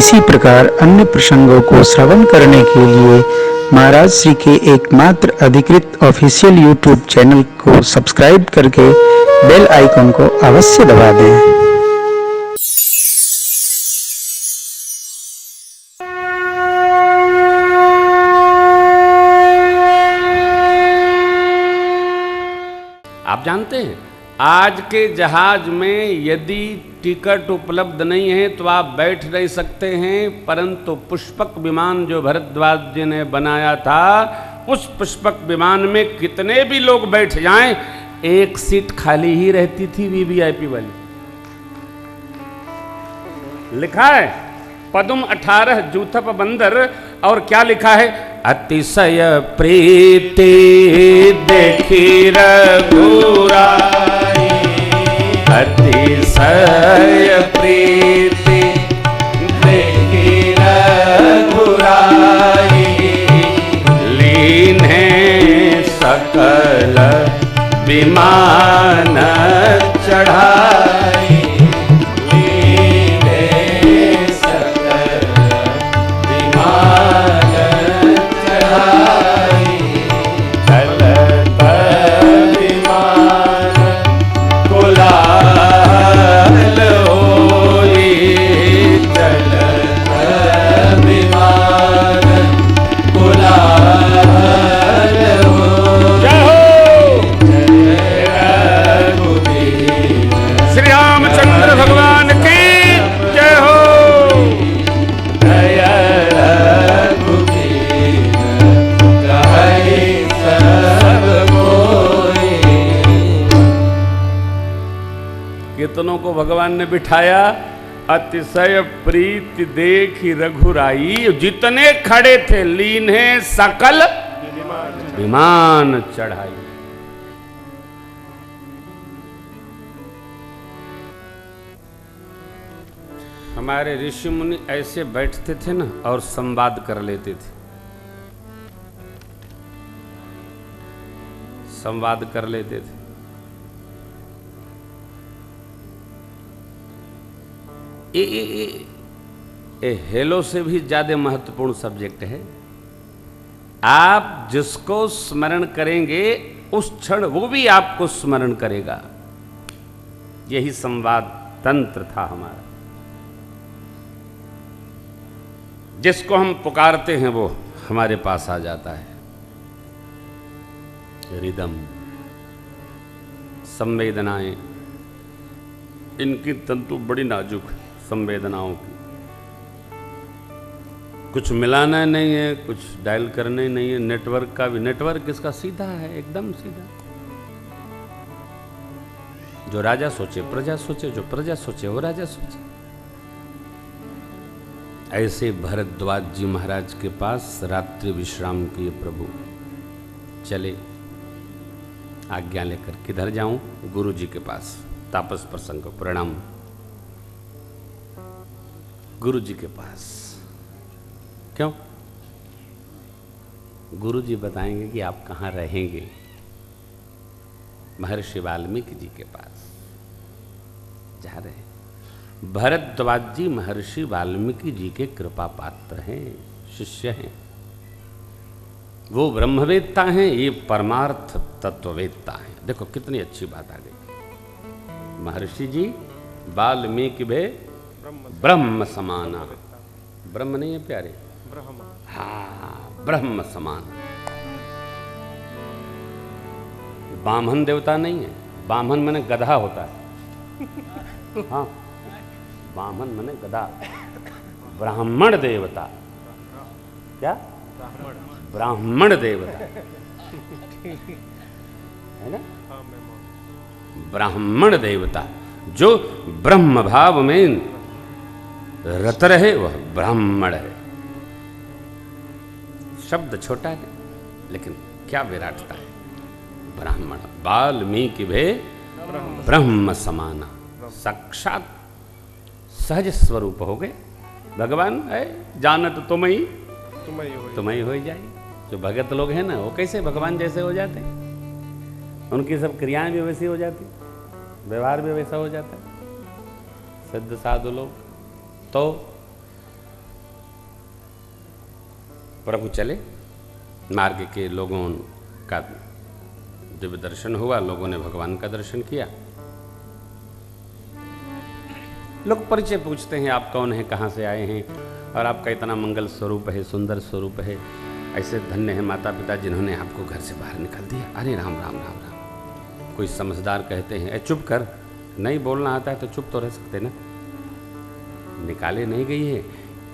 इसी प्रकार अन्य प्रसंगों को श्रवण करने के लिए महाराज श्री के एकमात्र अधिकृत ऑफिशियल यूट्यूब चैनल को सब्सक्राइब करके बेल आइकन को अवश्य दबा दें। आप जानते हैं आज के जहाज में यदि टिकट उपलब्ध नहीं है तो आप बैठ नहीं सकते हैं, परंतु पुष्पक विमान जो भरद्वाज जी ने बनाया था उस पुष्पक विमान में कितने भी लोग बैठ जाएं एक सीट खाली ही रहती थी, वीवीआईपी वाली। लिखा है पदुम 18 जूथप बंदर, और क्या लिखा है, अतिशय प्रीति देखी रघुराई, अतिशय प्रीति देखी रघुराई, लीने सकल विमान चढ़ाई, लीने सकल विमान चढ़ाई, चलत विमान कुलाल होई, चलत विमान कुलाल होई। श्री रामचंद्र भगवान की जय हो। जय रघुवीर कहि सब कोई। कितनों को भगवान ने बिठाया, अतिशय प्रीति देखी रघुराई, जितने खड़े थे लीने सकल विमान चढ़ाई। हमारे ऋषि मुनि ऐसे बैठते थे ना और संवाद कर लेते थे, संवाद कर लेते थे। ये हेलो से भी ज्यादा महत्वपूर्ण सब्जेक्ट है। आप जिसको स्मरण करेंगे उस क्षण वो भी आपको स्मरण करेगा। यही संवाद तंत्र था हमारा। जिसको हम पुकारते हैं वो हमारे पास आ जाता है। रिदम, संवेदनाएं, इनकी तंतु बड़ी नाजुक है संवेदनाओं की। कुछ मिलाना नहीं है, कुछ डायल करना नहीं है। नेटवर्क का भी, नेटवर्क इसका सीधा है, एकदम सीधा। जो राजा सोचे प्रजा सोचे, जो प्रजा सोचे वो राजा सोचे। ऐसे भरद्वाज जी महाराज के पास रात्रि विश्राम किए प्रभु चले। आज्ञा लेकर किधर जाऊं? गुरु जी के पास। तापस प्रसंग को प्रणाम। गुरु जी के पास क्यों? गुरु जी बताएंगे कि आप कहाँ रहेंगे। महर्षि वाल्मीकि जी के पास जा रहे हैं। भरद्वाज जी महर्षि वाल्मीकि जी के कृपा पात्र हैं, शिष्य हैं। वो ब्रह्मवेत्ता हैं, ये परमार्थ तत्ववेत्ता हैं। देखो कितनी अच्छी बात आ गई। महर्षि जी वाल्मीकि भे ब्रह्म समाना। ब्रह्म नहीं है प्यारे, ब्रह्म। हाँ, ब्रह्म समान। बामन देवता नहीं है। बामन माने गधा होता है। हाँ, बामन माने गधा। ब्राह्मण देवता। क्या? ब्राह्मण देवता है ना? ब्राह्मण देवता जो ब्रह्म भाव में रत रहे वह ब्राह्मण है। शब्द छोटा है लेकिन क्या विराटता है। ब्राह्मण वाल्मीकि भे ब्रह्म समाना। साक्षात सहज स्वरूप हो गए भगवान है। जानत तुम ही हो जाए। जो भगत लोग हैं ना वो कैसे भगवान जैसे हो जाते हैं। उनकी सब क्रियाएं भी वैसी हो जाती, व्यवहार भी वैसा हो जाता है। सिद्ध साधु लोग तो प्रभु चले, मार्ग के लोगों का दिव्य दर्शन हुआ, लोगों ने भगवान का दर्शन किया। लोग परिचय पूछते हैं, आप कौन हैं, कहाँ से आए हैं, और आपका इतना मंगल स्वरूप है, सुंदर स्वरूप है, ऐसे धन्य है माता पिता जिन्होंने आपको घर से बाहर निकाल दिया। अरे राम राम राम राम। कोई समझदार कहते हैं, चुप कर, नहीं बोलना आता है तो चुप तो रह सकते ना, निकाले नहीं गई है।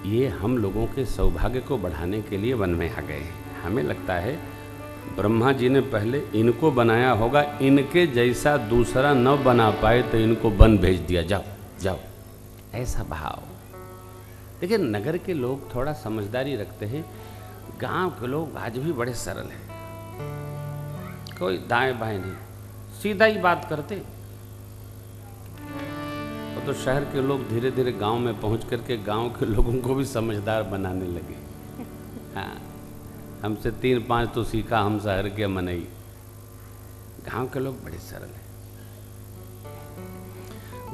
ये हम लोगों के सौभाग्य को बढ़ाने के लिए वन में आ गए हैं। हमें लगता है ब्रह्मा जी ने पहले इनको बनाया होगा, इनके जैसा दूसरा न बना पाए तो इनको वन भेज दिया, जाओ जाओ, ऐसा भाव। देखिए, नगर के लोग थोड़ा समझदारी रखते हैं, गांव के लोग आज भी बड़े सरल हैं, कोई दाएं बाएं नहीं, सीधा ही बात करते। तो शहर के लोग धीरे धीरे गांव में पहुंच करके गांव के लोगों को भी समझदार बनाने लगे। हाँ, हमसे 3-5 तो सीखा, हम शहर के मनई। गांव के लोग बड़े सरल हैं।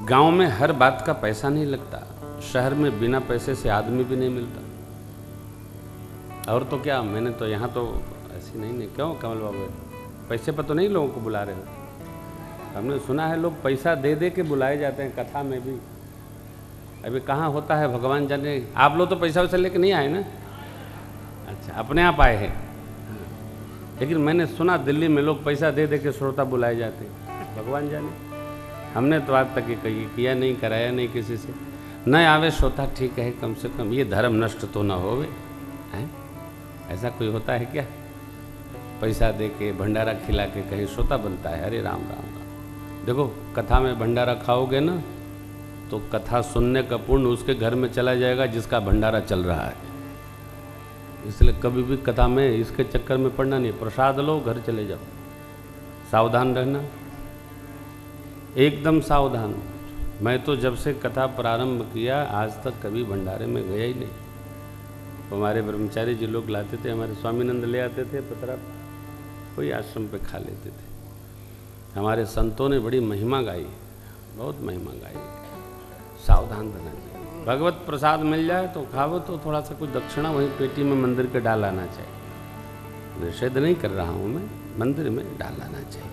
गांव में हर बात का पैसा नहीं लगता, शहर में बिना पैसे से आदमी भी नहीं मिलता। और तो क्या, मैंने तो यहाँ तो ऐसी नहीं, क्यों कमल बाबू, पैसे पर तो नहीं लोगों को बुला रहे हो? हमने सुना है लोग पैसा दे दे के बुलाए जाते हैं, कथा में भी। अभी कहाँ होता है भगवान जाने। आप लोग तो पैसा वैसा लेके नहीं आए ना? अच्छा, अपने आप आए हैं। लेकिन मैंने सुना दिल्ली में लोग पैसा दे दे के श्रोता बुलाए जाते हैं, भगवान जाने। हमने तो आज तक ये किया नहीं, कराया नहीं किसी से। न आवे श्रोता ठीक है, कम से कम ये धर्म नष्ट तो ना होवे, हैं? ऐसा कोई होता है क्या? पैसा दे के भंडारा खिला के कहीं श्रोता बनता है? अरे राम राम राम। देखो, कथा में भंडारा खाओगे ना तो कथा सुनने का पुण्य उसके घर में चला जाएगा जिसका भंडारा चल रहा है। इसलिए कभी भी कथा में इसके चक्कर में पड़ना नहीं। प्रसाद लो, घर चले जाओ, सावधान रहना, एकदम सावधान। मैं तो जब से कथा प्रारंभ किया आज तक कभी भंडारे में गया ही नहीं। हमारे ब्रह्मचारी जी लोग लाते थे, हमारे स्वामीनंद ले आते थे पतरा, कोई आश्रम पे खा लेते थे। हमारे संतों ने बड़ी महिमा गाई, बहुत महिमा गाई। सावधान रहना चाहिए। भगवत प्रसाद मिल जाए तो खाओ, तो थोड़ा सा कुछ दक्षिणा वहीं पेटी में मंदिर के डाल आना चाहिए। निषेध नहीं कर रहा हूँ मैं, मंदिर में डाल आना चाहिए।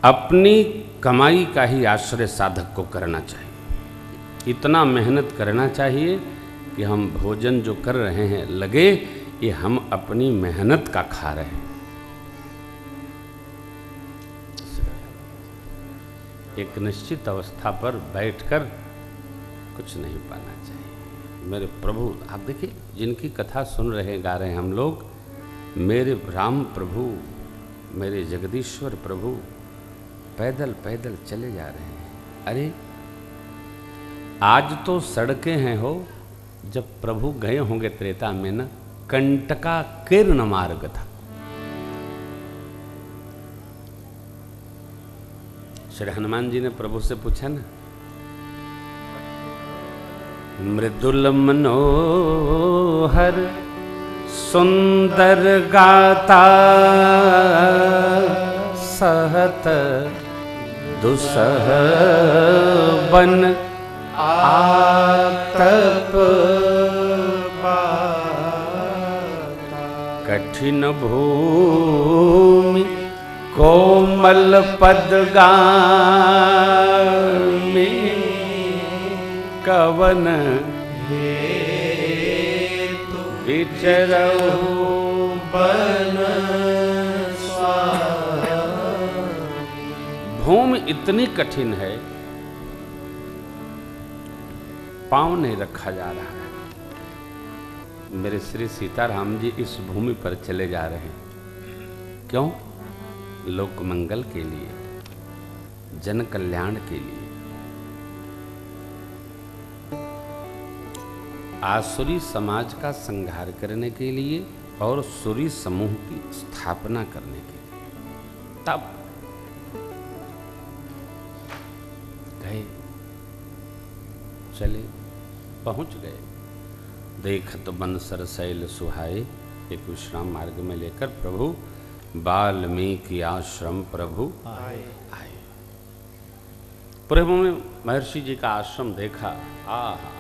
अपनी कमाई का ही आश्रय साधक को करना चाहिए। इतना मेहनत करना चाहिए कि हम भोजन जो कर रहे हैं लगे ये हम अपनी मेहनत का खा रहे हैं। एक निश्चित अवस्था पर बैठकर कुछ नहीं पाना चाहिए। मेरे प्रभु, आप देखिए, जिनकी कथा सुन रहे गा रहे हैं हम लोग, मेरे राम प्रभु, मेरे जगदीश्वर प्रभु पैदल पैदल चले जा रहे हैं। अरे आज तो सड़कें हैं हो, जब प्रभु गए होंगे त्रेता में ना, कंटका किरण मार्ग था। श्री हनुमान जी ने प्रभु से पूछा ना, मृदुल मनोहर सुंदर गाता सहत दुसह बन आतप कठिन भूमि कोमल पदगामी कवन विचरऊ बन भूमि इतनी कठिन है, पांव नहीं रखा जा रहा है। मेरे श्री सीताराम जी इस भूमि पर चले जा रहे हैं। क्यों? लोक मंगल के लिए, जन कल्याण के लिए। आसुरी समाज का संहार करने के लिए और सुरी समूह की स्थापना करने के लिए। तब गए, चले, पहुंच गए। देखत बन सरसैल सुहाए, एक विश्राम मार्ग में लेकर प्रभु वाल्मीकि आश्रम प्रभु आए। प्रभु में महर्षि जी का आश्रम देखा। आहा,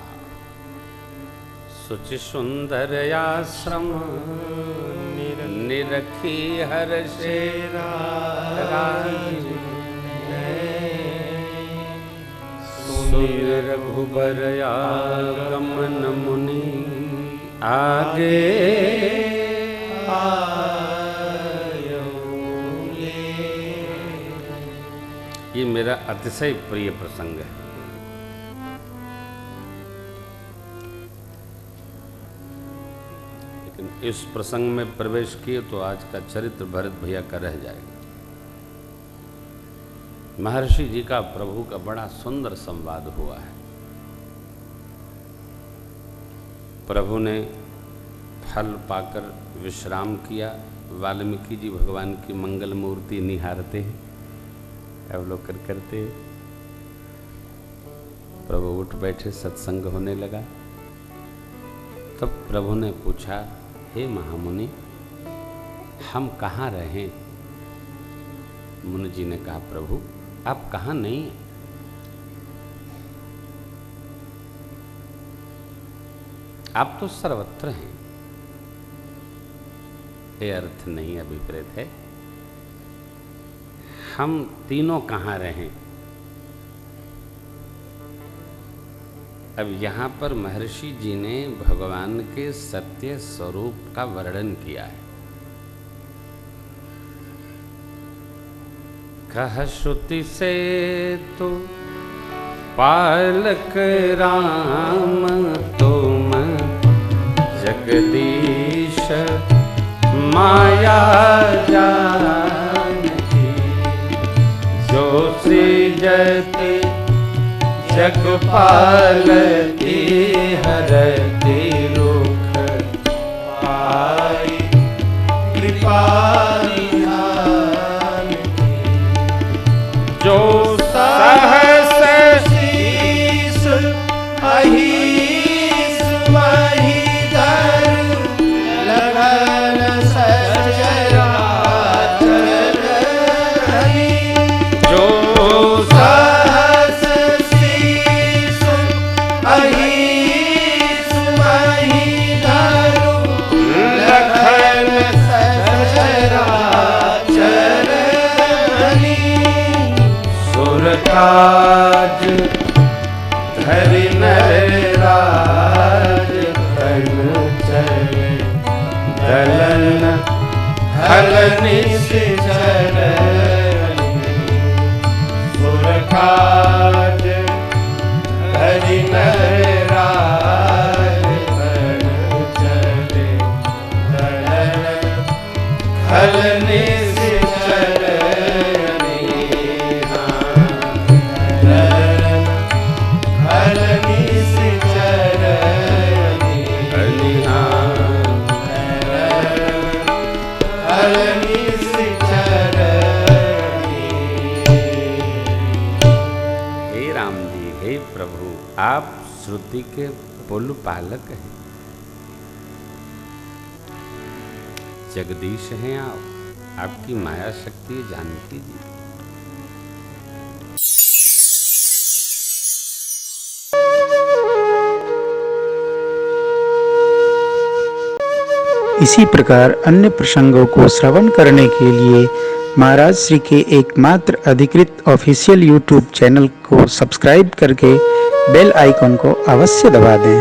सुचि सुंदर आश्रम निरखी हर से राज सुन रघुबर आगमन मुनि आगे ये मेरा अतिशय प्रिय प्रसंग है। लेकिन इस प्रसंग में प्रवेश किए तो आज का चरित्र भरत भैया का रह जाएगा। महर्षि जी का प्रभु का बड़ा सुंदर संवाद हुआ है। प्रभु ने फल पाकर विश्राम किया। वाल्मीकि जी भगवान की मंगल मूर्ति निहारते हैं, अवलोकन करते हैं। प्रभु उठ बैठे, सत्संग होने लगा। तब प्रभु ने पूछा, हे महामुनि, हम कहाँ रहें? मुनि जी ने कहा, प्रभु आप कहाँ नहीं हैं? आप तो सर्वत्र हैं। ये अर्थ नहीं अभिप्रेत है। हम तीनों कहाँ रहें? अब यहाँ पर महर्षि जी ने भगवान के सत्य स्वरूप का वर्णन किया है। कह श्रुति से तो पालक राम तुम जगदीश माया जानती, जो सृजति जग पालती हरति रुख पाई कृपा जो सहस शीस अहीस महीधर लगन सचराचर हरि, जो सहस शीस अहीस महीधर लगन सचराचर हरि, काज धरि नर राज तन चले दलन हल निश्चर, सुर काज धरि नर राज तन चले दलन हल निश्चर, आप श्रुति के पुल पालक हैं, जगदीश हैं आप, आपकी माया शक्ति जानकी जी। इसी प्रकार अन्य प्रसंगों को श्रवण करने के लिए महाराज श्री के एकमात्र अधिकृत ऑफिशियल यूट्यूब चैनल को सब्सक्राइब करके बेल आइकॉन को अवश्य दबा दें।